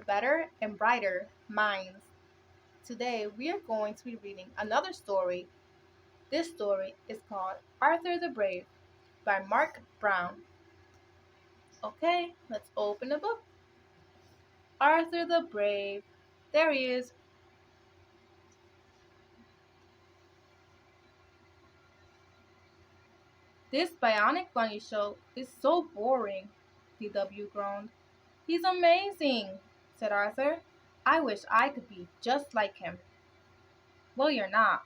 better and brighter minds. Today we are going to be reading another story. This story is called Arthur the Brave by Marc Brown. Okay, let's open the book. Arthur the Brave. There he is. This bionic bunny show is so boring, DW groaned. He's amazing, said Arthur. I wish I could be just like him. Well, you're not,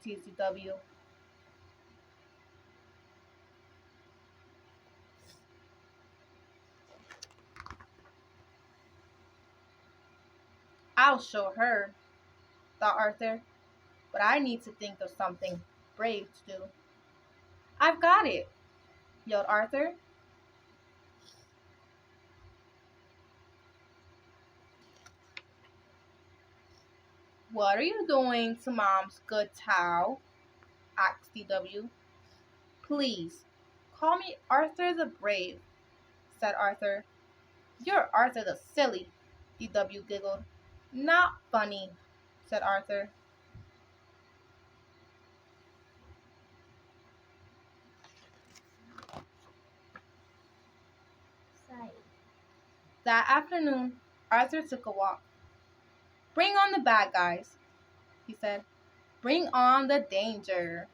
teased DW. I'll show her, thought Arthur, but I need to think of something brave to do. I've got it, yelled Arthur. What are you doing to Mom's good towel? Asked DW. Please, call me Arthur the Brave, said Arthur. You're Arthur the Silly, DW giggled. Not funny, said Arthur. That afternoon, Arthur took a walk. Bring on the bad guys, he said. Bring on the danger.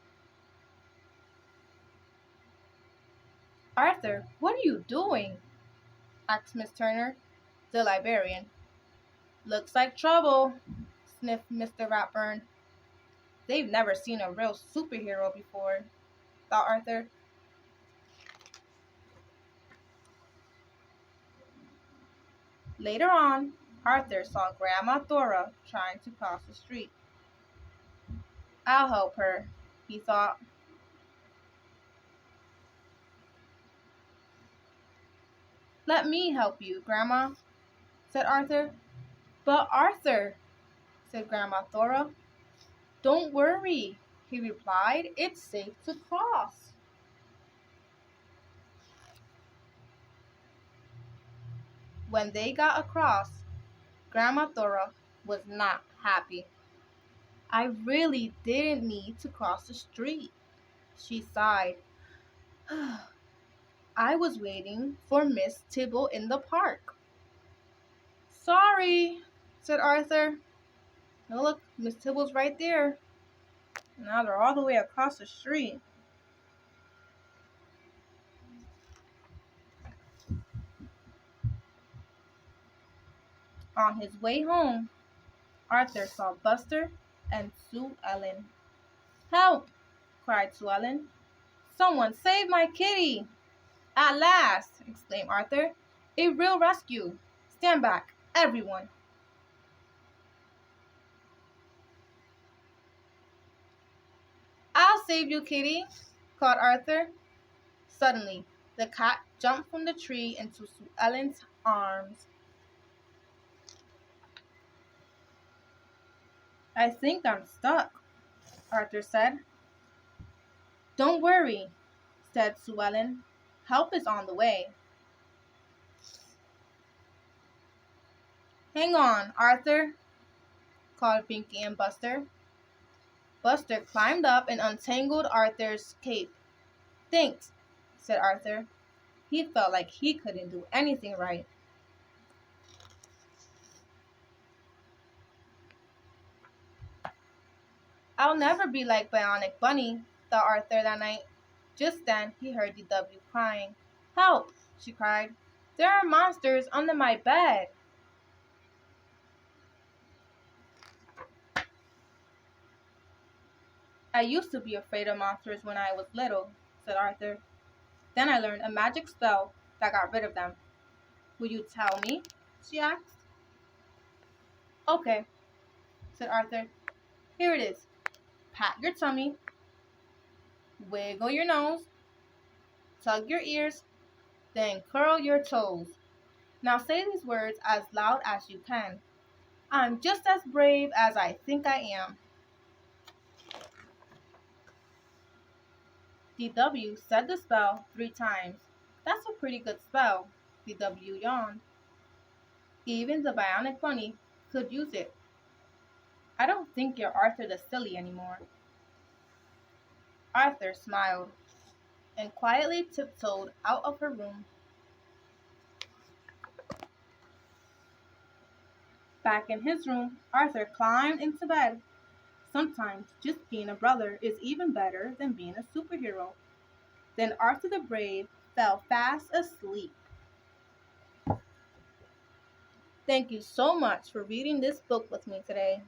Arthur, what are you doing? Asked Miss Turner, the librarian. Looks like trouble, sniffed Mr. Ratburn. They've never seen a real superhero before, thought Arthur. Later on, Arthur saw Grandma Thora trying to cross the street. I'll help her, he thought. Let me help you, Grandma, said Arthur. But Arthur, said Grandma Thora. Don't worry, he replied. It's safe to cross. When they got across, Grandma Thora was not happy. I really didn't need to cross the street, she sighed. I was waiting for Miss Tibble in the park. Sorry, said Arthur. Oh, look, Miss Tibble's right there. Now they're all the way across the street. On his way home, Arthur saw Buster and Sue Ellen. Help! Cried Sue Ellen. Someone save my kitty! At last! Exclaimed Arthur. A real rescue! Stand back, everyone! I'll save you, kitty! Called Arthur. Suddenly, the cat jumped from the tree into Sue Ellen's arms. I think I'm stuck, Arthur said. Don't worry, said Sue Ellen. Help is on the way. Hang on, Arthur, called Pinky and Buster. Buster climbed up and untangled Arthur's cape. Thanks, said Arthur. He felt like he couldn't do anything right. I'll never be like Bionic Bunny, thought Arthur that night. Just then, he heard DW crying. Help, she cried. There are monsters under my bed. I used to be afraid of monsters when I was little, said Arthur. Then I learned a magic spell that got rid of them. Will you tell me? She asked. Okay, said Arthur. Here it is. Pat your tummy, wiggle your nose, tug your ears, then curl your toes. Now say these words as loud as you can. I'm just as brave as I think I am. DW said the spell 3 times. That's a pretty good spell, DW yawned. Even the Bionic Bunny could use it. I don't think you're Arthur the Silly anymore. Arthur smiled and quietly tiptoed out of her room. Back in his room, Arthur climbed into bed. Sometimes just being a brother is even better than being a superhero. Then Arthur the Brave fell fast asleep. Thank you so much for reading this book with me today.